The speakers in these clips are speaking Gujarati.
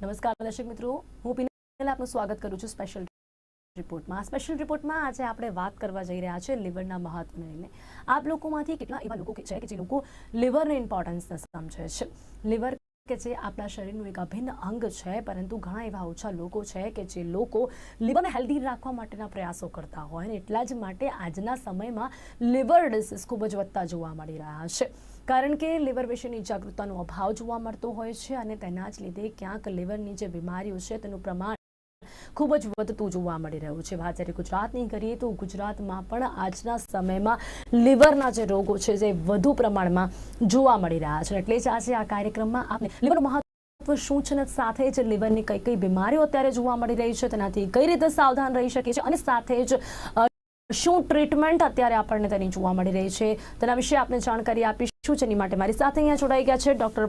નમસ્કાર દર્શક મિત્રો, હું પિનલ આપનું સ્વાગત કરું છું સ્પેશિયલ રિપોર્ટમાં. સ્પેશિયલ રિપોર્ટમાં આજે આપણે વાત કરવા જઈ રહ્યા છે લીવરના મહત્વને લઈને. આપ લોકોમાંથી કેટલા એવા લોકો છે કે જે લોકો લીવરની ઇમ્પોર્ટન્સને સમજે છે. લીવર કે જે આપણા શરીરનું એક અભિન્ન અંગ છે, પરંતુ ઘણા એવા ઓછા લોકો છે કે જે લોકો લીવરને હેલ્ધી રાખવા માટેના પ્રયાસો કરતા હોય, અને એટલા જ માટે આજના સમયમાં લીવર ડિસીઝ ખૂબ જ વધતા જોવા મળી રહ્યા છે. કારણ કે લીવર વિશેની જાગૃતતાનો અભાવ જોવા મળતો હોય છે, અને તેના જ લીધે ક્યાંક લીવરની જે બીમારીઓ છે તેનું પ્રમાણ ખૂબ જ વધતું જોવા મળી રહ્યું છે. વાત જ્યારે ગુજરાતની કરીએ તો ગુજરાતમાં પણ આજના સમયમાં લીવરના જે રોગો છે જે વધુ પ્રમાણમાં જોવા મળી રહ્યા છે. એટલે જ આજે આ કાર્યક્રમમાં આપણે લીવરનું મહત્વ શું છે, અને સાથે જ લીવરની કઈ કઈ બીમારીઓ અત્યારે જોવા મળી રહી છે, તેનાથી કઈ રીતે સાવધાન રહી શકે છે, અને સાથે જ શું ટ્રીટમેન્ટ અત્યારે આપણને તેની જોવા મળી રહી છે, તેના વિશે આપણે જાણકારી આપીશું. જેની માટે મારી સાથે અહીંયા જોડાઈ ગયા છે ડૉક્ટર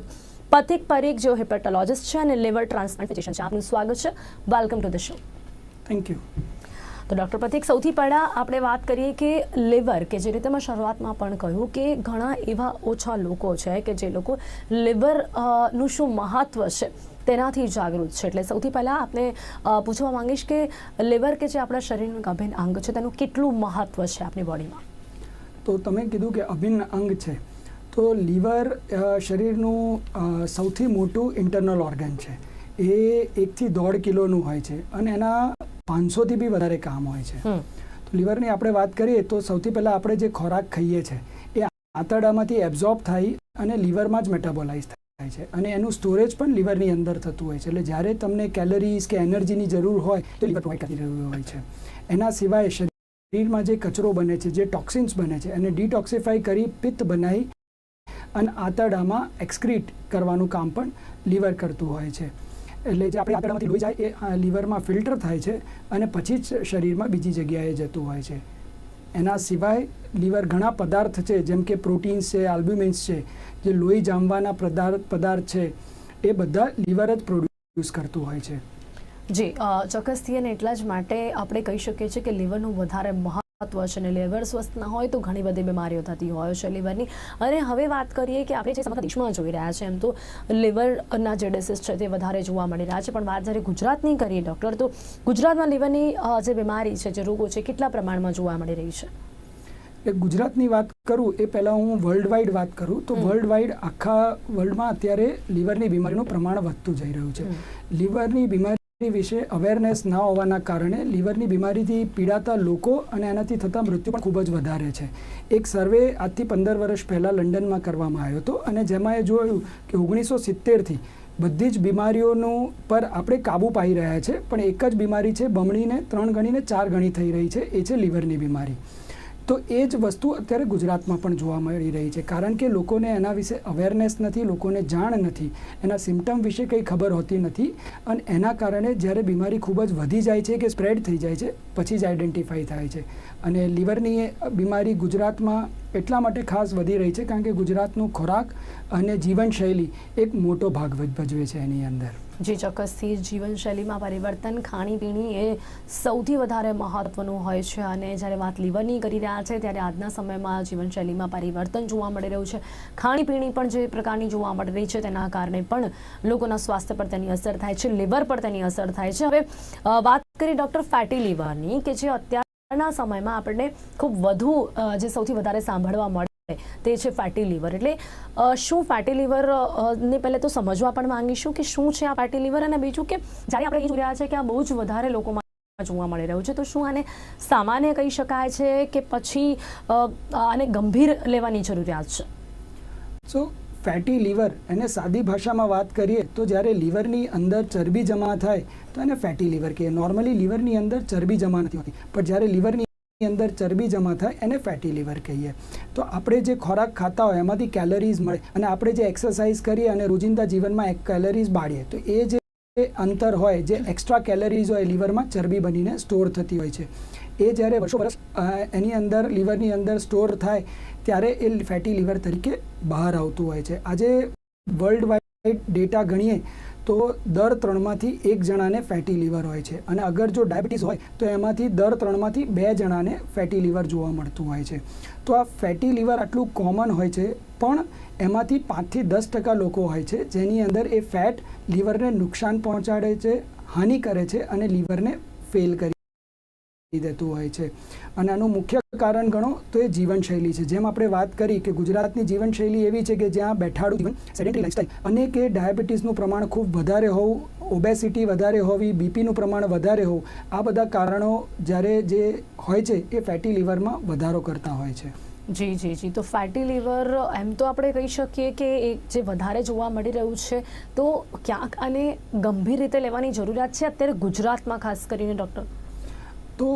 પથિક પરીખ, જેઓ હેપેટોલોજિસ્ટ છે અને લીવર ટ્રાન્સપ્લાન્ટ ફિઝિશિયન છે. આપનું સ્વાગત છે. Welcome to the show. Thank you. તો ડૉક્ટર પથિક, સૌથી પહેલાં આપણે વાત કરીએ કે લીવર, કે જે રીતે મેં શરૂઆતમાં પણ કહ્યું કે ઘણા એવા ઓછા લોકો છે કે જે લોકો લીવરનું શું મહત્વ છે તેનાથી જાગૃત છે. એટલે સૌથી પહેલાં આપણે પૂછવા માંગીશ કે લીવર કે જે આપણા શરીરનું અભિન્ન અંગ છે તેનું કેટલું મહત્વ છે આપણી બોડીમાં? તો તમે કીધું કે અભિન્ન અંગ છે, તો લીવર શરીરનું સૌથી મોટું ઇન્ટરનલ ઓર્ગન છે. એ 1 થી 1.5 કિલોનું હોય છે, અને એના 500થી બી વધારે કામ હોય છે. તો લીવરની આપણે વાત કરીએ તો સૌથી પહેલાં આપણે જે ખોરાક ખાઈએ છીએ એ આંતરડામાંથી એબ્ઝોર્બ થાય અને લીવરમાં જ મેટાબોલાઇઝ થાય છે, અને એનું સ્ટોરેજ પણ લીવરની અંદર થતું હોય છે. એટલે જ્યારે તમને કેલરીઝ કે એનર્જીની જરૂર હોય તો લીવર પ્રોવાઈડ કરી રહ્યું હોય છે. એના સિવાય શરીરમાં જે કચરો બને છે, જે ટોક્સિન્સ બને છે, એને ડિટોક્સિફાઈ કરી પિત્ત બનાવી અને આંતરડામાં એક્સક્રીટ કરવાનું કામ પણ લીવર કરતું હોય છે. એટલે જે આપણે આંતરડામાંથી લોહી જાય એ લીવરમાં ફિલ્ટર થાય છે અને પછી જ શરીરમાં બીજી જગ્યાએ જતું હોય છે. એના સિવાય લીવર ઘણા પદાર્થ છે, જેમ કે પ્રોટીન્સ છે, આલ્બ્યુમિન્સ છે, જે લોહી જામવાના પદાર્થ છે, એ બધા લીવર જ પ્રોડ્યુસ કરતું હોય છે. જી, ચોક્કસથી. અને એટલા જ માટે આપણે કહી શકીએ છીએ કે લીવરનું વધારે મહત્વ છે, અને લીવર સ્વસ્થ ના હોય તો ઘણી બધી બીમારીઓ થતી હોય છે લીવરની. અને હવે વાત કરીએ કે આપણે જે સમગ્ર દેશમાં જોઈ રહ્યા છે, એમ તો લીવરના જે ડિસીઝ છે તે વધારે જોવા મળી રહ્યા છે, પણ વાત જ્યારે ગુજરાતની કરીએ ડૉક્ટર, તો ગુજરાતમાં લીવરની જે બીમારી છે, જે રોગો છે, કેટલા પ્રમાણમાં જોવા મળી રહી છે? ગુજરાતની વાત કરું એ પહેલાં હું વર્લ્ડ વાઇડ વાત કરું તો વર્લ્ડ વાઇડ આખા વર્લ્ડમાં અત્યારે લીવરની બીમારીનું પ્રમાણ વધતું જઈ રહ્યું છે. લીવરની બીમારી વિશે અવેરનેસ ના હોવાના કારણે લીવરની બીમારીથી પીડાતા લોકો અને એનાથી થતા મૃત્યુ પણ ખૂબ જ વધારે છે. એક સર્વે આજથી 15 વર્ષ પહેલાં લંડનમાં કરવામાં આવ્યો હતો, અને જેમાં એ જોયું કે 1970થી બધી જ બીમારીઓનું પર આપણે કાબૂ પાઈ રહ્યા છે, પણ એક જ બીમારી છે બમણીને 3 ગણીને 4 ગણી થઈ રહી છે, એ છે લીવરની બીમારી. તો એ જ વસ્તુ અત્યારે ગુજરાતમાં પણ જોવા મળી રહી છે, કારણ કે લોકોને એના વિશે અવેરનેસ નથી, લોકોને જાણ નથી, એના સિમ્ટમ વિશે કંઈ ખબર હોતી નથી, અને એના કારણે જ્યારે બીમારી ખૂબ જ વધી જાય છે કે સ્પ્રેડ થઈ જાય છે પછી જ આઈડેન્ટિફાઈ થાય છે. અને લીવરની બીમારી ગુજરાતમાં એટલા માટે ખાસ વધી રહી છે કારણ કે ગુજરાતનું ખોરાક અને જીવનશૈલી એક મોટો ભાગ ભજવે છે એની અંદર. જી, ચોક્કસથી. જીવનશૈલીમાં પરિવર્તન, ખાણીપીણી એ સૌથી વધારે મહત્વનું હોય છે. અને જ્યારે વાત લીવરની કરી રહ્યા છે ત્યારે આજના સમયમાં જીવનશૈલીમાં પરિવર્તન જોવા મળી રહ્યું છે. ખાણીપીણી પણ જે પ્રકારની જોવા મળી રહી છે તેના કારણે પણ લોકોના સ્વાસ્થ્ય પર તેની અસર થાય છે, લીવર પર તેની અસર થાય છે. હવે વાત કરીએ ડૉક્ટર ફેટી લીવરની, કે જે અત્યારના સમયમાં આપણને ખૂબ વધુ જે સૌથી વધારે સાંભળવા મળે તે છે ફેટી લીવર. એટલે શું ફેટી લીવર ને પહેલે તો સમજવા પણ માંગીશું કે શું છે આ ફેટી લીવર, અને બીજું કે જ્યારે આપણે જોઈ રહ્યા છે કે આ બહુ જ વધારે લોકોમાં જોવા મળી રહ્યું છે, તો શું આને સામાન્ય કહી શકાય છે કે પછી આને ગંભીર લેવાની જરૂરિયાત છે? સો ફેટી લીવર, એને સાદી ભાષામાં વાત કરીએ તો જ્યારે લીવરની અંદર ચરબી જમા થાય તો એને ફેટી લીવર કહીએ. નોર્મલી લીવરની અંદર ચરબી જમા નથી હોતી, પણ જ્યારે લીવરની અંદર ચરબી જમા થાય એને ફેટી લીવર કહીએ. તો આપણે જે ખોરાક ખાતા હોય એમાંથી કેલરીઝ મળે, અને આપણે જે એક્સરસાઇઝ કરીએ અને રોજિંદા જીવનમાં કેલરીઝ બાળીએ, તો એ જે અંતર હોય, જે એક્સ્ટ્રા કેલરીઝ હોય લીવરમાં ચરબી બનીને સ્ટોર થતી હોય છે, એ જ્યારે વર્ષ એની અંદર લીવરની અંદર સ્ટોર થાય ત્યારે એ ફેટી લીવર તરીકે બહાર આવતું હોય છે. આજે વર્લ્ડ વાઇડ ડેટા ગણીએ તો દર 3માંથી 1 જણાને ફેટી લીવર હોય છે, અને અગર જો ડાયાબિટીસ હોય તો એમાંથી દર 3માંથી 2 જણાને ફેટી લીવર જોવા મળતું હોય છે. તો આ ફેટી લીવર આટલું કોમન હોય છે, પણ એમાંથી 5થી 10% લોકો હોય છે જેની અંદર એ ફેટ લીવરને નુકસાન પહોંચાડે છે, હાનિ કરે છે અને લીવરને ફેલ કરી દેતું હોય છે. અને આનું મુખ્ય કારણ ગણો તો એ જીવનશૈલી છે. જેમ આપણે વાત કરી કે ગુજરાતની જીવનશૈલી એવી છે કે જ્યાં બેઠાડું જીવન, સેડેન્ટરી લાઇફસ્ટાઇલ અને કે ડાયાબિટીસનું પ્રમાણ ખૂબ વધારે હોવું, ઓબેસિટી વધારે હોવી, બીપીનું પ્રમાણ વધારે હોવું, આ બધા કારણો જ્યારે જે હોય છે એ ફેટી લીવરમાં વધારો કરતા હોય છે. જી જી જી તો ફેટી લીવર એમ તો આપણે કહી શકીએ કે એક જે વધારે જોવા મળી રહ્યું છે, તો ક્યાંક આને ગંભીર રીતે લેવાની જરૂરિયાત છે અત્યારે ગુજરાતમાં ખાસ કરીને ડૉક્ટર? તો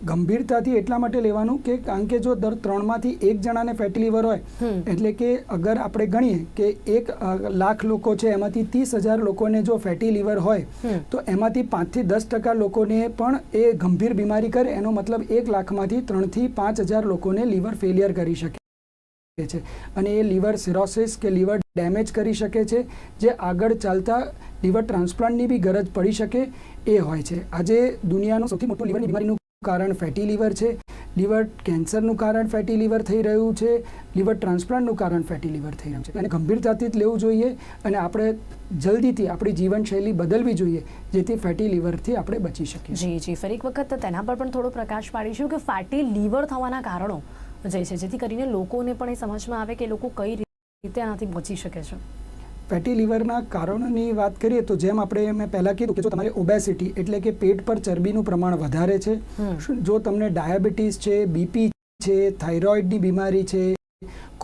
ગંભીરતાથી એટલા માટે લેવાનું કે કારણ કે જો દર 3માંથી 1 જણાને ફેટી લીવર હોય, એટલે કે અગર આપણે ગણીએ કે 1 લાખ લોકો છે એમાંથી 30,000 લોકોને જો ફેટી લીવર હોય તો એમાંથી 5થી 10% લોકોને પણ એ ગંભીર બીમારી કરે. એનો મતલબ 1 લાખમાંથી 3થી 5,000 લોકોને લીવર ફેલિયર કરી શકે છે, અને એ લીવર સિરોસિસ કે લીવર ડેમેજ કરી શકે છે, જે આગળ ચાલતા લીવર ટ્રાન્સપ્લાન્ટની બી ગરજ પડી શકે એ હોય છે. આજે દુનિયાનું સૌથી મોટું લીવરની બીમારીનું કારણ ફેટી લીવર છે. લીવર કેન્સરનું કારણ ફેટી લીવર થઈ રહ્યું છે, લીવર ટ્રાન્સપ્લાન્ટનું કારણ ફેટી લીવર થઈ રહ્યું છે. અને ગંભીરતાથી જ લેવું જોઈએ અને આપણે જલ્દીથી આપણી જીવનશૈલી બદલવી જોઈએ જેથી ફેટી લીવરથી આપણે બચી શકીએ. જી જી ફરી એક વખત તેના પર પણ થોડો પ્રકાશ પાડીશું કે ફેટી લીવર થવાના કારણો જે છે, જેથી કરીને લોકોને પણ એ સમજમાં આવે કે લોકો કઈ રીતે આનાથી બચી શકે છે. ફેટી લીવરના કારણોની વાત કરીએ તો જેમ મેં પહેલાં કીધું કે જો તમારે ઓબેસિટી એટલે કે પેટ પર ચરબીનું પ્રમાણ વધારે છે, જો તમને ડાયાબિટીસ છે, બીપી છે, થાઇરોઇડની બીમારી છે,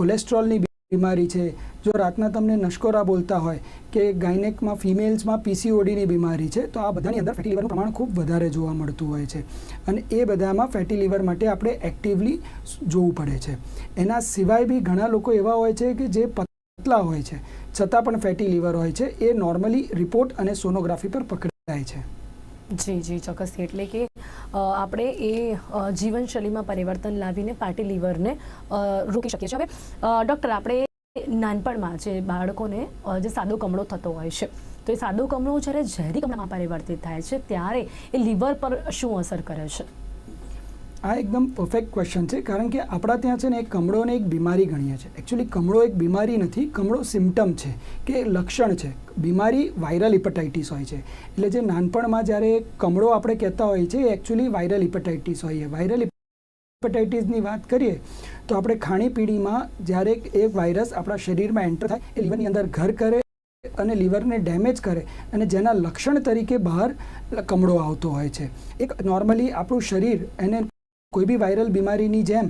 કોલેસ્ટ્રોલની બીમારી છે, જો રાતના તમને નશકોરા બોલતા હોય કે ગાયનેકમાં ફિમેલ્સમાં પીસીઓડીની બીમારી છે, તો આ બધાની અંદર ફેટી લીવરનું પ્રમાણ ખૂબ વધારે જોવા મળતું હોય છે. અને એ બધામાં ફેટી લીવર માટે આપણે એક્ટિવલી જોવું પડે છે. એના સિવાય બી ઘણા લોકો એવા હોય છે કે જે પતલા હોય છે છતાં પણ ફેટી લીવર હોય છે, એ નોર્મલી રિપોર્ટ અને સોનોગ્રાફી પર પકડાય છે. જી જી ચોક્કસથી. એટલે કે આપણે એ જીવનશૈલીમાં પરિવર્તન લાવીને ફેટી લીવરને રોકી શકીએ છીએ. હવે ડૉક્ટર, આપણે નાનપણમાં જે બાળકોને જે સાદો કમળો થતો હોય છે, તો એ સાદો કમળો જ્યારે ઝેરી કમળામાં પરિવર્તિત થાય છે ત્યારે એ લીવર પર શું અસર કરે છે? આ એકદમ પરફેક્ટ ક્વેશ્ચન છે, કારણ કે આપણા ત્યાં છે ને એક કમળોને એક બીમારી ગણીએ છીએ. એકચ્યુઅલી કમળો એક બીમારી નથી, કમળો સિમ્ટમ છે કે લક્ષણ છે. બીમારી વાયરલ હિપેટાઇટિસ હોય છે. એટલે જે નાનપણમાં જ્યારે કમળો આપણે કહેતા હોઈએ છીએ, એ એકચ્યુઅલી વાયરલ હિપેટાઇટિસ હોય. વાયરલ હિપેટાઇટિસની વાત કરીએ તો આપણે ખાણીપીણીમાં જ્યારે એક વાયરસ આપણા શરીરમાં એન્ટર થાય, એ લીવરની અંદર ઘર કરે અને લીવરને ડેમેજ કરે અને જેના લક્ષણ તરીકે બહાર કમળો આવતો હોય છે. એક નોર્મલી આપણું શરીર એને કોઈ બી વાયરલ બીમારીની જેમ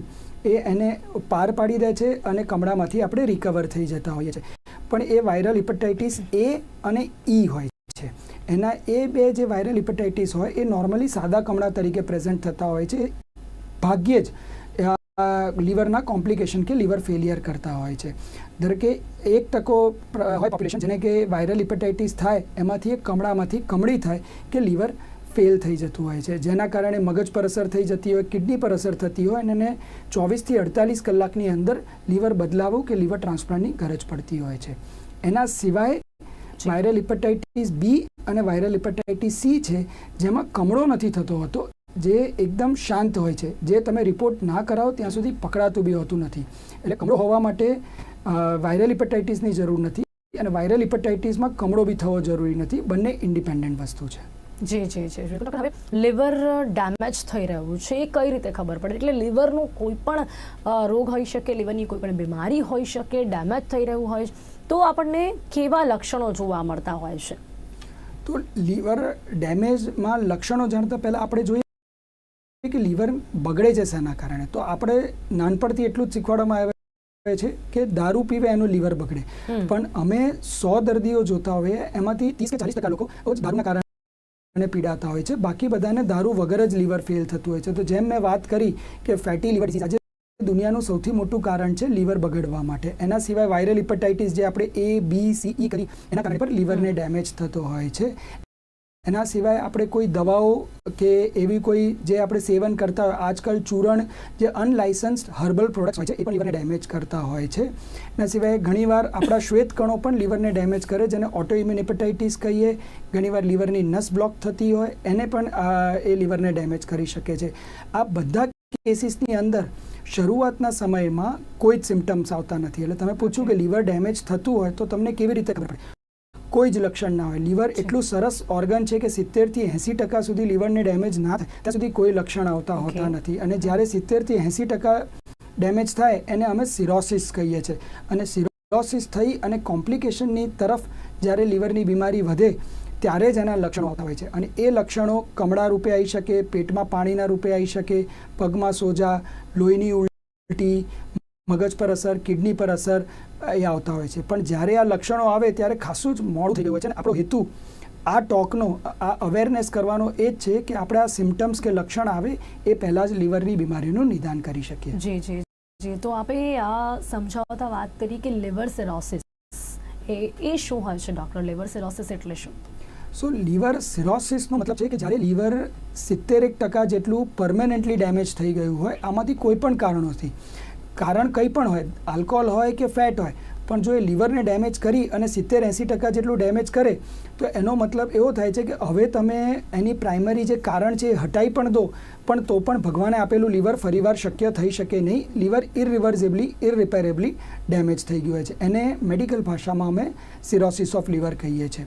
એને પાર પાડી દે છે અને કમળામાંથી આપણે રિકવર થઈ જતા હોઈએ છીએ. પણ એ વાયરલ હિપેટાઇટિસ એ અને ઈ હોય છે. એના એ બે જે વાયરલ હિપેટાઇટિસ હોય એ નોર્મલી સાદા કમળા તરીકે પ્રેઝન્ટ થતા હોય છે. ભાગ્યે જ લીવરના કોમ્પ્લિકેશન કે લીવર ફેલિયર કરતા હોય છે. ધારો કે 1% હોય પોપ્યુલેશન જેને કે વાયરલ હિપેટાઇટિસ થાય, એમાંથી એક કમળામાંથી કમળી થાય કે લીવર ફેલ થઈ જતું હોય છે, જેના કારણે મગજ પર અસર થઈ જતી હોય, કિડની પર અસર થતી હોય, અને એને 24થી 48 કલાકની અંદર લીવર બદલાવવું કે લીવર ટ્રાન્સપ્લાન્ટની ગરજ પડતી હોય છે. એના સિવાય વાયરલ હિપેટાઇટિસ બી અને વાયરલ હિપેટાઇટિસ સી છે, જેમાં કમળો નથી થતો હોતો, જે એકદમ શાંત હોય છે, જે તમે રિપોર્ટ ના કરાવો ત્યાં સુધી પકડાતું બી હોતું નથી. એટલે કમળો હોવા માટે વાયરલ હિપેટાઇટિસની જરૂર નથી અને વાયરલ હિપેટાઇટિસમાં કમળો બી થવો જરૂરી નથી. બંને ઇન્ડિપેન્ડન્ટ વસ્તુ છે. જી જી જી. હવે લીવર ડેમેજ થઈ રહ્યું છે એ કઈ રીતે ખબર પડે? એટલે લીવરનો કોઈ પણ રોગ હોઈ શકે, લીવરની કોઈ પણ બીમારી હોઈ શકે, ડેમેજ થઈ રહ્યું હોય તો આપણને કેવા લક્ષણો જોવા મળતા હોય છે? તો લીવર ડેમેજમાં લક્ષણો જાણતા પહેલાં આપણે જોઈએ કે લીવર બગડે છે શેના કારણે. તો આપણે નાનપણથી એટલું જ શીખવાડવામાં આવે છે કે દારૂ પીવે એનું લીવર બગડે, પણ અમે 100 દર્દીઓ જોતા હોઈએ એમાંથી 30 કે 40% લોકો દારૂના કારણે પીડાતા હોય છે. બાકી બધાને દારૂ વગર જ લીવર ફેલ થતું હોય છે. તો જેમ મેં વાત કરી કે ફેટી લીવર ડિસીઝ આજે દુનિયાનું સૌથી મોટું કારણ છે લીવર બગડવા માટે. એના સિવાય વાયરલ હિપેટાઇટિસ જે આપણે A, B, C, E કરી એના કારણે પર લીવરને ડેમેજ થતો હોય છે. એના સિવાય આપણે કોઈ દવાઓ કે એવી કોઈ જે આપણે સેવન કરતા હોય, આજકાલ ચૂરણ જે અનલાઇસન્સ્ડ હર્બલ પ્રોડક્ટ્સ હોય છે એ પણ લીવરને ડેમેજ કરતા હોય છે. એના સિવાય ઘણીવાર આપણા શ્વેતકણો પણ લીવરને ડેમેજ કરે, જેને ઓટોઇમ્યુન હેપેટાઇટિસ કહીએ. ઘણીવાર લીવરની નસ બ્લોક થતી હોય એને પણ એ લીવરને ડેમેજ કરી શકે છે. આ બધા કેસીસની અંદર શરૂઆતના સમયમાં કોઈ જ સિમ્ટમ્સ આવતા નથી. એટલે તમે પૂછ્યું કે લીવર ડેમેજ થતું હોય તો તમને કેવી રીતે ખબર પડે? કોઈ જ લક્ષણ ના હોય. લીવર એટલું સરસ ઓર્ગન છે કે 70 થી 80% સુધી લીવરને ડેમેજ ના થાય ત્યાં સુધી કોઈ લક્ષણ આવતા હોતા નથી. અને જ્યારે 70 થી 80% ડેમેજ થાય એને અમે સિરોસિસ કહીએ છીએ. અને સિરોસિસ થઈ અને કોમ્પ્લિકેશનની તરફ જ્યારે લીવરની બીમારી વધે ત્યારે જ એના લક્ષણો આવતા હોય છે. અને એ લક્ષણો કમળા રૂપે આવી શકે, પેટમાં પાણીના રૂપે આવી શકે, પગમાં સોજા, લોહીની ઉલટી, મગજ પર અસર, કિડની પર અસર એ આવતા હોય છે. પણ જ્યારે આ લક્ષણો આવે ત્યારે ખાસું જ મોડું થઈ ગયું હોય છે. અને આપણો હેતુ આ ટોકનો, આ અવેરનેસ કરવાનો એ જ છે કે આપણે આ સિમ્ટમ્સ કે લક્ષણ આવે એ પહેલાં જ લીવરની બીમારીનું નિદાન કરી શકીએ. જી જી જી. તો આપણે આ સમજાવતા વાત કરી કે લીવર સિરોસિસ એ શું હોય છે ડૉક્ટર? લીવર સિરોસિસ એટલે શું? સો લીવર સિરોસિસનો મતલબ છે કે જ્યારે લીવર 70% જેટલું પરમેનન્ટલી ડેમેજ થઈ ગયું હોય, આમાંથી કોઈ પણ કારણોથી, કારણ કંઈ પણ હોય, આલ્કોહોલ હોય કે ફેટ હોય, પણ જો એ લીવરને ડેમેજ કરી અને 70-80% જેટલું ડેમેજ કરે તો એનો મતલબ એવો થાય છે કે હવે તમે એની પ્રાઇમરી જે કારણ છે એ હટાવી પણ દો, પણ તો પણ ભગવાને આપેલું લીવર ફરીવાર શક્ય થઈ શકે નહીં. લીવર ઇરરિપેરેબલી ડેમેજ થઈ ગયું હોય છે. એને મેડિકલ ભાષામાં અમે સિરોસિસ ઓફ લીવર કહીએ છીએ.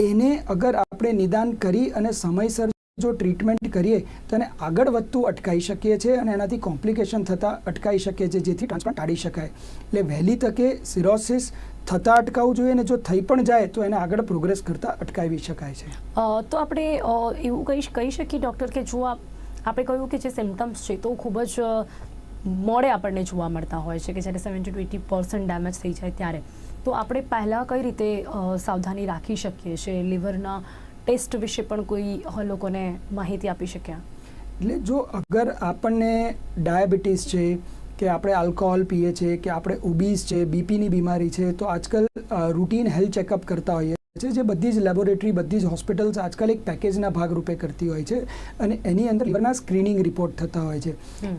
એને અગર આપણે નિદાન કરી અને સમયસર જો ટ્રીટમેન્ટ કરીએ તો એને આગળ વધતું અટકાવી શકીએ છીએ અને એનાથી કોમ્પ્લિકેશન થતાં અટકાવી શકીએ છીએ, જેથી ટ્રાન્સપ્લાન્ટ ટાળી શકાય. એટલે વહેલી તકે સિરોસિસ થતાં અટકાવવું જોઈએ, અને જો થઈ પણ જાય તો એને આગળ પ્રોગ્રેસ કરતાં અટકાવી શકાય છે. તો આપણે એવું કહી શકીએ ડૉક્ટર કે જો આપણે કહ્યું કે જે સિમ્ટમ્સ છે તો ખૂબ જ મોડે આપણને જોવા મળતા હોય છે કે જ્યારે 70-80% ડેમેજ થઈ જાય ત્યારે, તો આપણે પહેલાં કઈ રીતે સાવધાની રાખી શકીએ છીએ? લીવરના ટેસ્ટ વિશે પણ કોઈ લોકોને માહિતી આપી શક્યા? એટલે જો અગર આપણને ડાયાબિટીસ છે કે આપણે આલ્કોહોલ પીએ છીએ કે આપણે ઓબીસ છે, બીપીની બીમારી છે, તો આજકાલ રૂટીન હેલ્થ ચેકઅપ કરતા હોઈએ છે, જે બધી જ લેબોરેટરી, બધી જ હોસ્પિટલ્સ આજકાલ એક પેકેજના ભાગરૂપે કરતી હોય છે. અને એની અંદર લીવરના સ્ક્રીનિંગ રિપોર્ટ થતા હોય છે.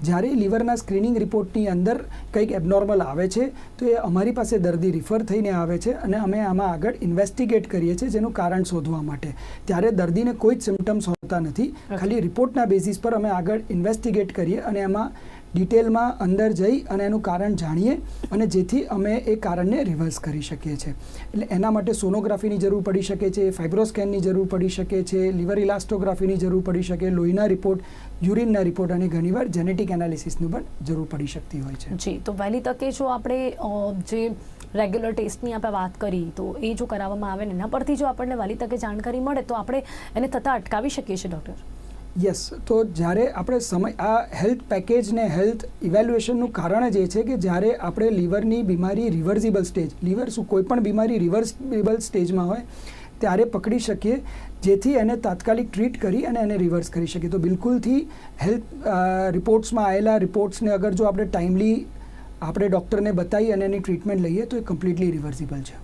જ્યારે લીવરના સ્ક્રીનિંગ રિપોર્ટની અંદર કંઈક એબનોર્મલ આવે છે તો એ અમારી પાસે દર્દી રિફર થઈને આવે છે અને અમે આમાં આગળ ઇન્વેસ્ટિગેટ કરીએ છીએ જેનું કારણ શોધવા માટે. ત્યારે દર્દીને કોઈ જ સિમ્ટમ્સ હોતા નથી, ખાલી રિપોર્ટના બેઝિસ પર અમે આગળ ઇન્વેસ્ટિગેટ કરીએ અને એમાં ડિટેલમાં અંદર જઈ અને એનું કારણ જાણીએ, અને જેથી અમે એ કારણને રિવર્સ કરી શકીએ છીએ. એટલે એના માટે સોનોગ્રાફીની જરૂર પડી શકે છે, ફાઇબ્રોસ્કેનની જરૂર પડી શકે છે, લીવર ઇલાસ્ટોગ્રાફીની જરૂર પડી શકે, લોહીના રિપોર્ટ, યુરિનના રિપોર્ટ અને ઘણીવાર જેનેટિક એનાલિસિસની પણ જરૂર પડી શકતી હોય છે. જી. તો વહેલી તકે જો આપણે જે રેગ્યુલર ટેસ્ટની આપણે વાત કરી તો એ જો કરાવવામાં આવે ને એના પરથી જો આપણને વહેલી તકે જાણકારી મળે તો આપણે એને થતાં અટકાવી શકીએ છીએ ડૉક્ટર? યસ. તો જ્યારે આપણે આ હેલ્થ પેકેજ ને હેલ્થ ઇવેલ્યુએશનનું કારણ જ એ છે કે જ્યારે આપણે લીવરની બીમારી રિવર્સિબલ સ્ટેજ, લીવર શું કોઈ પણ બીમારી રિવર્સિબલ સ્ટેજમાં હોય ત્યારે પકડી શકીએ, જેથી એને તાત્કાલિક ટ્રીટ કરી અને એને રિવર્સ કરી શકીએ. તો બિલકુલથી હેલ્થ રિપોર્ટ્સમાં આવેલા રિપોર્ટ્સને અગર જો આપણે ટાઈમલી આપણે ડૉક્ટરને બતાવી અને એની ટ્રીટમેન્ટ લઈએ તો એ કમ્પ્લીટલી રિવર્સિબલ છે.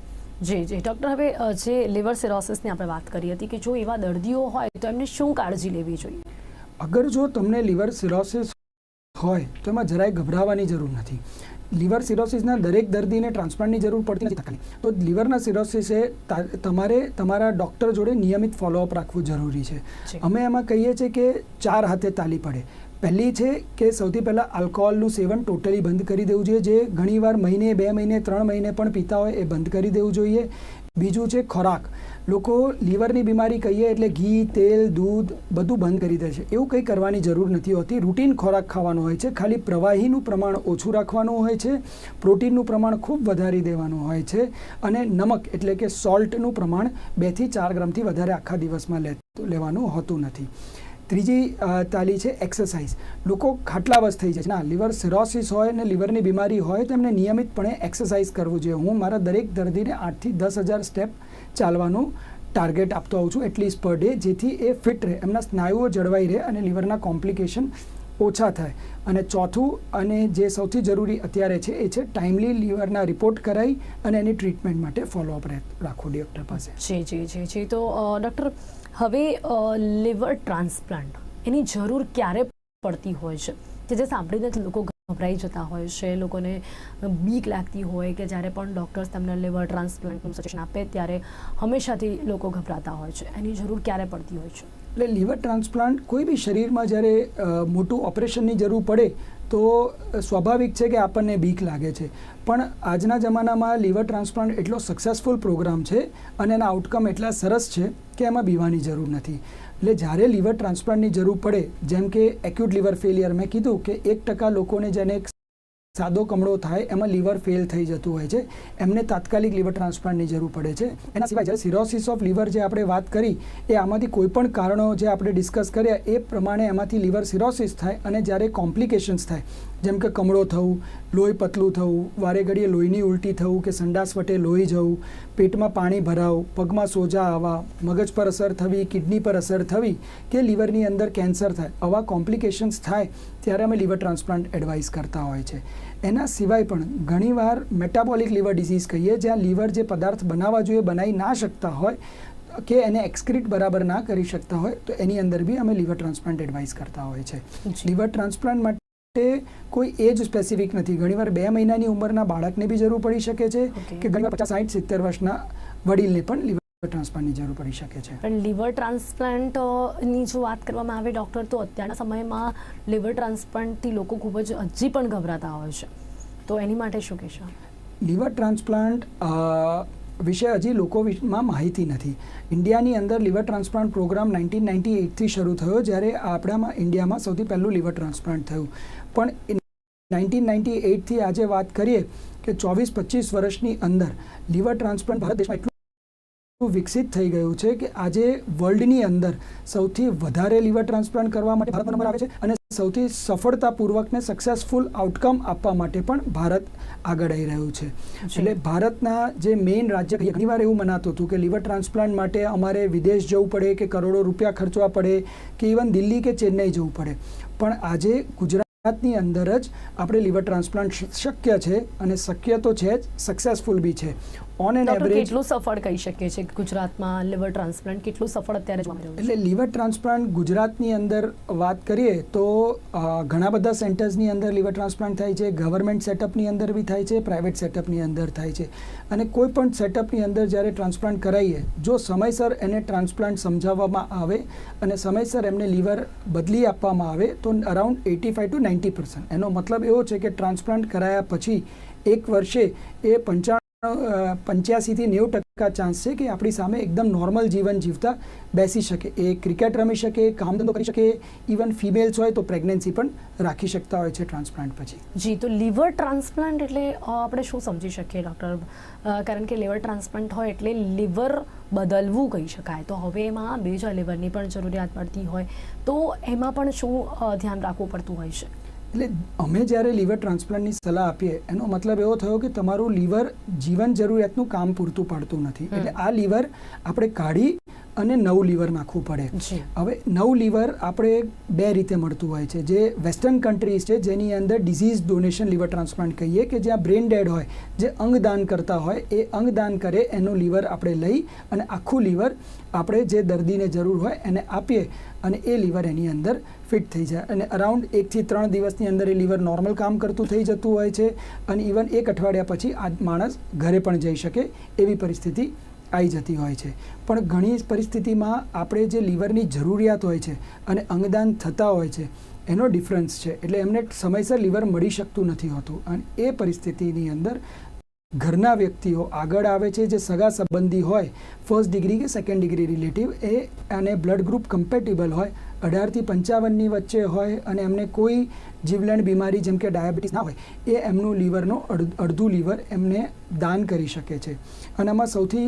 જી જી. ડૉક્ટર, હવે જે લીવર સિરોસિસની આપણે વાત કરી હતી કે જો એવા દર્દીઓ હોય તો એમને શું કાળજી લેવી જોઈએ? અગર જો તમને લીવર સિરોસિસ હોય તો એમાં જરાય ગભરાવાની જરૂર નથી. લીવર સિરોસિસના દરેક દર્દીને ટ્રાન્સપ્લાન્ટની જરૂર પડતી નથી. તો લીવરના સિરોસિસે તમારે તમારા ડૉક્ટર જોડે નિયમિત ફોલોઅપ રાખવું જરૂરી છે. અમે એમાં કહીએ છીએ કે 4 હાથે તાલી પડે. પહેલી છે કે સૌથી પહેલાં આલ્કોહોલનું સેવન ટોટલી બંધ કરી દેવું જોઈએ, જે ઘણીવાર મહિને, 2 મહિને, 3 મહિને પણ પીતા હોય એ બંધ કરી દેવું જોઈએ. બીજું છે ખોરાક. લોકો લીવરની બીમારી કહીએ એટલે ઘી, તેલ, દૂધ બધું બંધ કરી દે છે. એવું કંઈ કરવાની જરૂર નથી હોતી. રૂટીન ખોરાક ખાવાનો હોય છે, ખાલી પ્રવાહીનું પ્રમાણ ઓછું રાખવાનું હોય છે, પ્રોટીનનું પ્રમાણ ખૂબ વધારી દેવાનું હોય છે, અને નમક એટલે કે સોલ્ટનું પ્રમાણ 2 થી 4 ગ્રામથી વધારે આખા દિવસમાં લેવાનું હોતું નથી. ત્રીજી તાલી છે એક્સરસાઇઝ. લોકો ખાટલાવશ થઈ જાય છે. ના, લીવર સિરોસિસ હોય ને લીવરની બીમારી હોય તો એમને નિયમિતપણે એક્સરસાઇઝ કરવું જોઈએ. હું મારા દરેક દર્દીને 8 થી 10,000 સ્ટેપ ચાલવાનું ટાર્ગેટ આપતો હોઉં છું એટલીસ્ટ પર ડે, જેથી એ ફિટ રહે, એમના સ્નાયુઓ જળવાઈ રહે અને લીવરના કોમ્પ્લિકેશન ઓછા થાય. અને ચોથું અને જે સૌથી જરૂરી અત્યારે છે એ છે ટાઈમલી લીવરના રિપોર્ટ કરાવી અને એની ટ્રીટમેન્ટ માટે ફોલોઅપ રાખો ડૉક્ટર પાસે. જી. તો ડૉક્ટર, હવે લીવર ટ્રાન્સપ્લાન્ટ એની જરૂર ક્યારે પડતી હોય છે? જે સાંભળીને જ લોકો ગભરાઈ જતા હોય છે, લોકોને બીક લાગતી હોય કે જ્યારે પણ ડૉક્ટર્સ તમને લીવર ટ્રાન્સપ્લાન્ટનું સજેશન આપે ત્યારે હંમેશાથી લોકો ગભરાતા હોય છે. એની જરૂર ક્યારે પડતી હોય છે? એટલે લીવર ટ્રાન્સપ્લાન્ટ કોઈ બી શરીરમાં જ્યારે મોટું ઓપરેશનની જરૂર પડે તો સ્વાભાવિક છે કે આપણને બીક લાગે છે. પણ આજના જમાનામાં લીવર ટ્રાન્સપ્લાન્ટ એટલો સક્સેસફુલ પ્રોગ્રામ છે અને એના આઉટકમ એટલા સરસ છે કે એમાં બીવાની જરૂર નથી. એટલે જ્યારે લીવર ટ્રાન્સપ્લાન્ટની જરૂર પડે, જેમ કે એક્યુટ લીવર ફેલિયર, મેં કીધું કે 1% લોકોને જેને સાદો કમળો થાય એમાં લીવર ફેલ થઈ જતું હોય છે, એમને તાત્કાલિક લીવર ટ્રાન્સપ્લાન્ટની જરૂર પડે છે. એના સિવાય જ્યારે સિરોસિસ ઓફ લીવર જે આપણે વાત કરી એ આમાંથી કોઈ પણ કારણો જે આપણે ડિસ્કસ કર્યા એ પ્રમાણે એમાંથી લીવર સિરોસિસ થાય અને જ્યારે કોમ્પ્લિકેશન્સ થાય, જેમ કે કમળો થવું, લોહી પતલું થવું, વારે ઘડીએ લોહીની ઉલટી થવું કે સંડાસ વટે લોહી જવું, પેટમાં પાણી ભરાવું, પગમાં સોજા આવવા, મગજ પર અસર થવી, કિડની પર અસર થવી કે લીવરની અંદર કેન્સર થાય, આવા કોમ્પ્લિકેશન્સ થાય ત્યારે અમે લીવર ટ્રાન્સપ્લાન્ટ એડવાઇસ કરતા હોય છે. એના સિવાય પણ ઘણીવાર મેટાબોલિક લીવર ડિસીઝ કહીએ, જ્યાં લીવર જે પદાર્થ બનાવવા જોઈએ બનાવી ના શકતા હોય કે એને એક્સક્રીટ બરાબર ના કરી શકતા હોય, તો એની અંદર બી અમે લીવર ટ્રાન્સપ્લાન્ટ એડવાઇસ કરતા હોય છે. લીવર ટ્રાન્સપ્લાન્ટ માટે કોઈ એજ સ્પેસિફિક નથી. ઘણીવાર 2 મહિનાની ઉંમરના બાળકને બી જરૂર પડી શકે છે કે ઘણીવાર 50, 60, 70 વર્ષના વડીલને પણ લીવર ટ્રાન્સપ્લાન્ટની જરૂર પડી શકે છે. પણ લીવર ટ્રાન્સપ્લાન્ટની જો વાત કરવામાં આવે ડૉક્ટર, તો અત્યારના સમયમાં લીવર ટ્રાન્સપ્લાન્ટથી લોકો ખૂબ જ હજી પણ ગભરાતા હોય છે, તો એની માટે શું કહેશો? લીવર ટ્રાન્સપ્લાન્ટ વિશે હજી લોકોમાં માહિતી નથી. ઇન્ડિયાની અંદર લીવર ટ્રાન્સપ્લાન્ટ પ્રોગ્રામ 1998થી શરૂ થયો, જ્યારે આપણામાં ઇન્ડિયામાં સૌથી પહેલું લીવર ટ્રાન્સપ્લાન્ટ થયું. પણ 1998થી આજે વાત કરીએ કે 24-25 વર્ષની અંદર લીવર ટ્રાન્સપ્લાન્ટ ભારત દેશમાં એટલું વિકસિત થઈ ગયું છે કે આજે વર્લ્ડની અંદર સૌથી વધારે લીવર ટ્રાન્સપ્લાન્ટ કરવા માટે ભારતનો નંબર આવે છે અને સૌથી સફળતાપૂર્વકને સક્સેસફુલ આઉટકમ આપવા માટે પણ ભારત આગળ આવી રહ્યું છે. એટલે ભારતના જે મેઇન રાજ્ય, ઘણીવાર એવું મનાતું હતું કે લીવર ટ્રાન્સપ્લાન્ટ માટે અમારે વિદેશ જવું પડે કે કરોડો રૂપિયા ખર્ચવા પડે કે ઇવન દિલ્હી કે ચેન્નઈ જવું પડે, પણ આજે ગુજરાતની અંદર જ આપણે લીવર ટ્રાન્સપ્લાન્ટ શક્ય છે અને શક્ય તો છે જ, સક્સેસફુલ બી છે. ઓન એન એવરેજ કેટલું સફળ કહી શકીએ છીએ ગુજરાતમાં લીવર ટ્રાન્સપ્લાન્ટ કેટલું સફળ અત્યારે જોવા મળી રહ્યું છે? એટલે લીવર ટ્રાન્સપ્લાન્ટ ગુજરાતની અંદર વાત કરીએ તો ઘણા બધા સેન્ટર્સની અંદર લીવર ટ્રાન્સપ્લાન્ટ થાય છે, ગવર્મેન્ટ સેટઅપની અંદર બી થાય છે, પ્રાઇવેટ સેટઅપની અંદર થાય છે. અને કોઈ પણ સેટઅપની અંદર જ્યારે ટ્રાન્સપ્લાન્ટ કરાવીએ, જો સમયસર એને ટ્રાન્સપ્લાન્ટ સમજાવવામાં આવે અને સમયસર એમને લીવર બદલી આપવામાં આવે તો અરાઉન્ડ 85 to 90%. એનો મતલબ એવો છે કે ટ્રાન્સપ્લાન્ટ કરાયા પછી 1 વર્ષે એ 85 થી 90% ચાન્સ છે કે આપણી સામે એકદમ નોર્મલ જીવન જીવતા બેસી શકે, એ ક્રિકેટ રમી શકે, કામ ધંધો કરી શકે, ઇવન ફિમેલ્સ હોય તો પ્રેગ્નન્સી પણ રાખી શકતા હોય છે ટ્રાન્સપ્લાન્ટ પછી. જી, તો લીવર ટ્રાન્સપ્લાન્ટ એટલે આપણે શું સમજી શકીએ ડૉક્ટર? કારણ કે લીવર ટ્રાન્સપ્લાન્ટ હોય એટલે લીવર બદલવું કહી શકાય, તો હવે એમાં બીજા લીવરની પણ જરૂરિયાત પડતી હોય, તો એમાં પણ શું ધ્યાન રાખવું પડતું હોય છે? એટલે અમે જ્યારે લીવર ટ્રાન્સપ્લાન્ટની સલાહ આપીએ એનો મતલબ એવો થયો કે તમારું લીવર જીવન જરૂરિયાતનું કામ પૂરતું પાડતું નથી, એટલે આ લીવર આપણે કાઢી અને નવું લીવર નાખવું પડે. હવે નવું લીવર આપણે 2 રીતે મળતું હોય છે. જે વેસ્ટર્ન કન્ટ્રીઝ છે જેની અંદર ડિઝીઝ ડોનેશન લીવર ટ્રાન્સપ્લાન્ટ કહીએ, કે જ્યાં બ્રેન ડેડ હોય, જે અંગદાન કરતા હોય એ અંગદાન કરે, એનું લીવર આપણે લઈ અને આખું લીવર આપણે જે દર્દીને જરૂર હોય એને આપીએ અને એ લીવર એની અંદર ફિટ થઈ જાય અને અરાઉન્ડ 1 થી 3 દિવસની અંદર એ લીવર નોર્મલ કામ કરતું થઈ જતું હોય છે અને ઇવન 1 અઠવાડિયા પછી આ માણસ ઘરે પણ જઈ શકે એવી પરિસ્થિતિ આવી જતી હોય છે. પણ ઘણી પરિસ્થિતિમાં આપણે જે લીવરની જરૂરિયાત હોય છે અને અંગદાન થતા હોય છે એનો ડિફરન્સ છે, એટલે એમને સમયસર લીવર મળી શકતું નથી હોતું અને એ પરિસ્થિતિની અંદર ઘરના વ્યક્તિઓ આગળ આવે છે, જે સગા સંબંધી હોય, 1st ડિગ્રી કે 2nd ડિગ્રી રિલેટિવ, એ અને બ્લડ ગ્રુપ કમ્પેટેબલ હોય, 18 થી 55ની વચ્ચે હોય અને એમને કોઈ જીવલેણ બીમારી જેમ કે ડાયાબિટીસ ના હોય, એ એમનું લીવરનો અડધું લીવર એમને દાન કરી શકે છે. અને આમાં સૌથી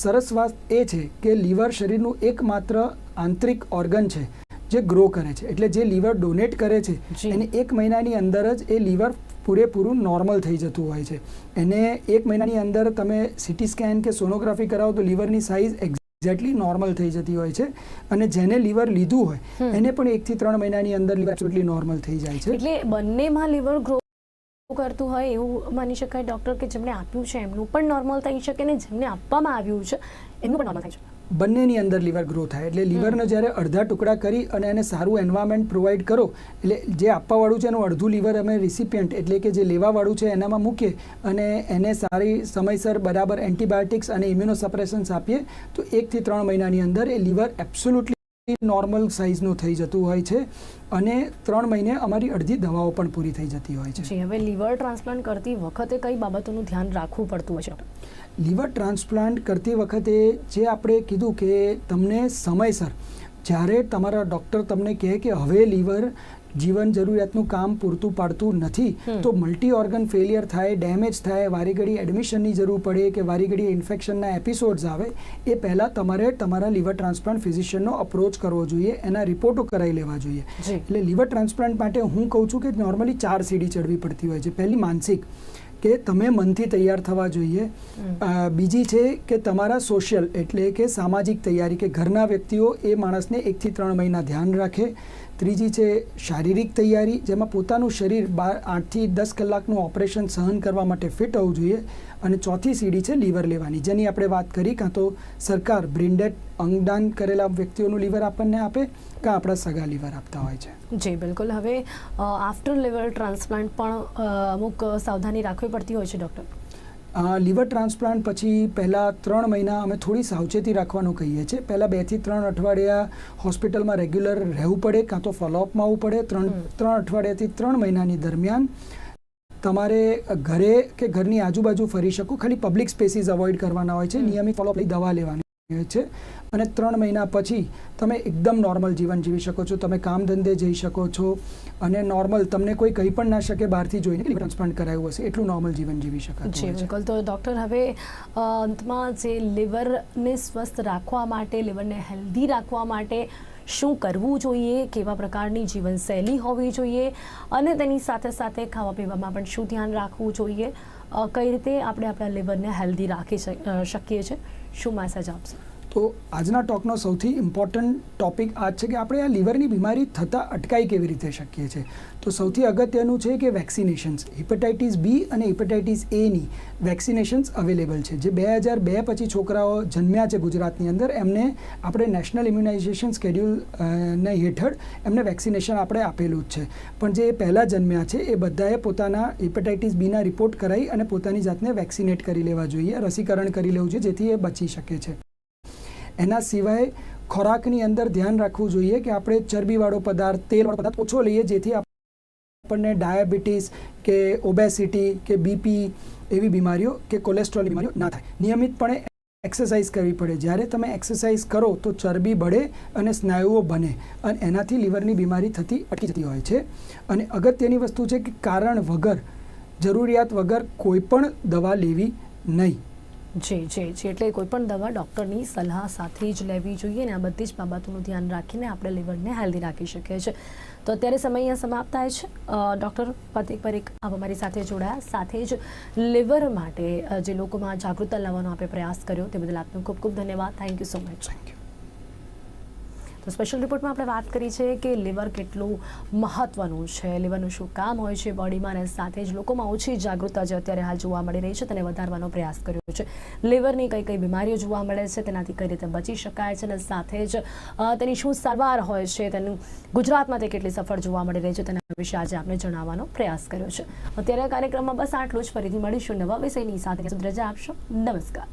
સરસ વાત એ છે કે લીવર શરીરનું એકમાત્ર આંતરિક ઓર્ગન છે જે ગ્રો કરે છે, એટલે જે લીવર ડોનેટ કરે છે એને 1 મહિનાની અંદર જ એ લીવર પૂરેપૂરું નોર્મલ થઈ જતું હોય છે. એને 1 મહિનાની અંદર તમે સિટી સ્કેન કે સોનોગ્રાફી કરાવો તો લીવરની સાઇઝ એક્ઝેક્ટલી નોર્મલ થઈ જતી હોય છે અને જેને લીવર લીધું હોય એને પણ 1 થી 3 મહિનાની અંદર લીવર એબ્સોલ્યુટલી નોર્મલ થઈ જાય છે. એટલે બંનેમાં લીવર ગ્રો કરતું હોય એવું માની શકાય ડૉક્ટર કે જેમને આપ્યું છે એમનું પણ નોર્મલ થઈ શકે ને જેમને આપવામાં આવ્યું છે એમનું પણ નોર્મલ થઈ શકે? બંનેની અંદર લીવર ગ્રો થાય. એટલે લીવરને જ્યારે અડધા ટુકડા કરી અને એને સારું એન્વાયરમેન્ટ પ્રોવાઈડ કરો, એટલે જે આપવાવાળું છે એનું અડધું લીવર અમે રિસિપિયન્ટ એટલે કે જે લેવાવાળું છે એનામાં મૂકીએ અને એને સારી સમયસર બરાબર એન્ટીબાયોટિક્સ અને ઇમ્યુનોસપ્રેશન્સ આપીએ તો 1 થી 3 મહિનાની અંદર એ લીવર એબ્સોલ્યુટલી નોર્મલ સાઇઝનું થઈ જતું હોય છે અને 3 મહિને અમારી અડધી દવાઓ પણ પૂરી થઈ જતી હોય છે. હવે લીવર ટ્રાન્સપ્લાન્ટ કરતી વખતે કઈ બાબતોનું ધ્યાન રાખવું પડતું હોય છે? લીવર ટ્રાન્સપ્લાન્ટ કરતી વખતે જે આપણે કીધું કે તમને સમયસર જ્યારે તમારા ડૉક્ટર તમને કહે કે હવે લીવર જીવન જરૂરિયાતનું કામ પૂરતું પાડતું નથી તો મલ્ટી ઓર્ગન ફેલિયર થાય, ડેમેજ થાય, વારી ઘડી એડમિશનની જરૂર પડે કે વારી ઘડી ઇન્ફેક્શનના એપિસોડ્સ આવે એ પહેલાં તમારે તમારા લીવર ટ્રાન્સપ્લાન્ટ ફિઝિશિયનનો અપ્રોચ કરવો જોઈએ, એના રિપોર્ટો કરાવી લેવા જોઈએ. એટલે લીવર ટ્રાન્સપ્લાન્ટ માટે હું કહું છું કે નોર્મલી 4 સીડી ચડવી પડતી હોય છે. પહેલી માનસિક કે તમે મનથી તૈયાર થવા જોઈએ. બીજી છે કે તમારા સોશિયલ એટલે કે સામાજિક તૈયારી કે ઘરના વ્યક્તિઓ એ માણસને 1 થી 3 મહિના ધ્યાન રાખે. ત્રીજી છે શારીરિક તૈયારી જેમાં પોતાનું શરીર 8 થી 10 કલાકનું ઓપરેશન સહન કરવા માટે ફિટ હોવું જોઈએ. અને ચોથી સીડી છે લીવર લેવાની, જેની આપણે વાત કરી કાં તો સરકાર બ્રેઇનડેડ અંગદાન કરેલા વ્યક્તિઓનું લીવર આપણને આપે કાં આપણા સગા લીવર આપતા હોય છે. જી બિલકુલ. હવે આફ્ટર લીવર ટ્રાન્સપ્લાન્ટ પણ અમુક સાવધાની રાખવી પડતી હોય છે ડૉક્ટર? લીવર ટ્રાન્સપ્લાન્ટ પછી પહેલાં 3 મહિના અમે થોડી સાવચેતી રાખવાનું કહીએ છીએ. પહેલાં 2 થી 3 અઠવાડિયા હોસ્પિટલમાં રેગ્યુલર રહેવું પડે કાં તો ફોલોઅપમાં આવવું પડે. 3 અઠવાડિયાથી 3 મહિનાની દરમિયાન તમારે ઘરે કે ઘરની આજુબાજુ ફરી શકો, ખાલી પબ્લિક સ્પેસીસ અવોઇડ કરવાના હોય છે, નિયમિત ફોલોઅપ લઈ દવા લેવાની હોય છે અને 3 મહિના પછી તમે એકદમ નોર્મલ જીવન જીવી શકો છો. તમે કામ ધંધે જઈ શકો છો અને નોર્મલ તમને કોઈ કહી પણ ના શકે બહારથી જોઈને લીવર ટ્રાન્સપ્લાન્ટ કરાવ્યું હશે એટલું નોર્મલ જીવન જીવી શકાતું છે. બિલકુલ. તો ડૉક્ટર હવે અંતમાં જે લીવરને સ્વસ્થ રાખવા માટે, લીવરને હેલ્ધી રાખવા માટે શું કરવું જોઈએ, કેવા પ્રકારની જીવનશૈલી હોવી જોઈએ અને તેની સાથે સાથે ખાવા પીવામાં પણ શું ધ્યાન રાખવું જોઈએ, કઈ રીતે આપણે આપણા લીવરને હેલ્ધી રાખી શકીએ છીએ, શું મેસેજ આપશે? તો આજના ટોકનો સૌથી ઇમ્પોર્ટન્ટ ટોપિક આ છે કે આપણે આ લીવરની બીમારી થતાં અટકાઈ કેવી રીતે શકીએ છીએ. તો સૌથી અગત્યનું છે કે વેક્સિનેશન્સ. હિપેટાઇટિસ બી અને હિપેટાઇટિસ એની વેક્સિનેશન્સ અવેલેબલ છે. જે 2002 પછી છોકરાઓ જન્મ્યા છે ગુજરાતની અંદર એમને આપણે નેશનલ ઇમ્યુનાઇઝેશન સ્કેડ્યુલ હેઠળ એમને વેક્સિનેશન આપણે આપેલું જ છે. પણ જે પહેલાં જન્મ્યા છે એ બધાએ પોતાના હિપેટાઇટિસ બીના રિપોર્ટ કરાવી અને પોતાની જાતને વેક્સિનેટ કરી લેવા જોઈએ, રસીકરણ કરી લેવું જોઈએ જેથી એ બચી શકે છે. એના સિવાય ખોરાકની અંદર ધ્યાન રાખવું જોઈએ કે આપણે ચરબીવાળો પદાર્થ, તેલવાળો પદાર્થ ઓછો લઈએ જેથી આપણને ડાયાબિટીસ કે ઓબેસિટી કે બીપી એવી બીમારીઓ કે કોલેસ્ટ્રોલ બીમારીઓ ના થાય. નિયમિતપણે એક્સરસાઇઝ કરવી પડે. જ્યારે તમે એક્સરસાઇઝ કરો તો ચરબી બળે અને સ્નાયુઓ બને અને એનાથી લીવરની બીમારી થતી અટકી જતી હોય છે. અને અગત્યની વસ્તુ છે કે કારણ વગર, જરૂરિયાત વગર કોઈ પણ દવા લેવી નહીં. જી એટલે કોઈ પણ દવા ડૉક્ટરની સલાહ સાથે જ લેવી જોઈએ અને આ બધી જ બાબતોનું ધ્યાન રાખીને આપણે લીવરને હેલ્ધી રાખી શકીએ છીએ. તો અત્યારે સમય અહીંયા સમાપ્ત થાય છે. ડૉક્ટર પ્રતિક પરીખ આપ અમારી સાથે જોડાયા, સાથે જ લીવર માટે જે લોકોમાં જાગૃતતા લાવવાનો આપણે પ્રયાસ કર્યો તે બદલ આપનો ખૂબ ખૂબ ધન્યવાદ. Thank you so much. Thank you. તો સ્પેશિયલ રિપોર્ટમાં આપણે વાત કરી છે કે લીવર કેટલું મહત્વનું છે, લીવરનું શું કામ હોય છે બોડીમાં અને સાથે જ લોકોમાં ઓછી જાગૃતતા જે અત્યારે હાલ જોવા મળી રહી છે તેને વધારવાનો પ્રયાસ કર્યો છે. લીવરની કઈ કઈ બીમારીઓ જોવા મળે છે, તેનાથી કઈ રીતે બચી શકાય છે અને સાથે જ તેની શું સારવાર હોય છે, તેનું ગુજરાતમાં તે કેટલી સફળ જોવા મળી રહી છે તેના વિશે આજે આપણે જણાવવાનો પ્રયાસ કર્યો છે. અત્યારે કાર્યક્રમમાં બસ આટલું જ. ફરીથી મળીશું નવા વિષયની સાથે. રજા આપશો. નમસ્કાર.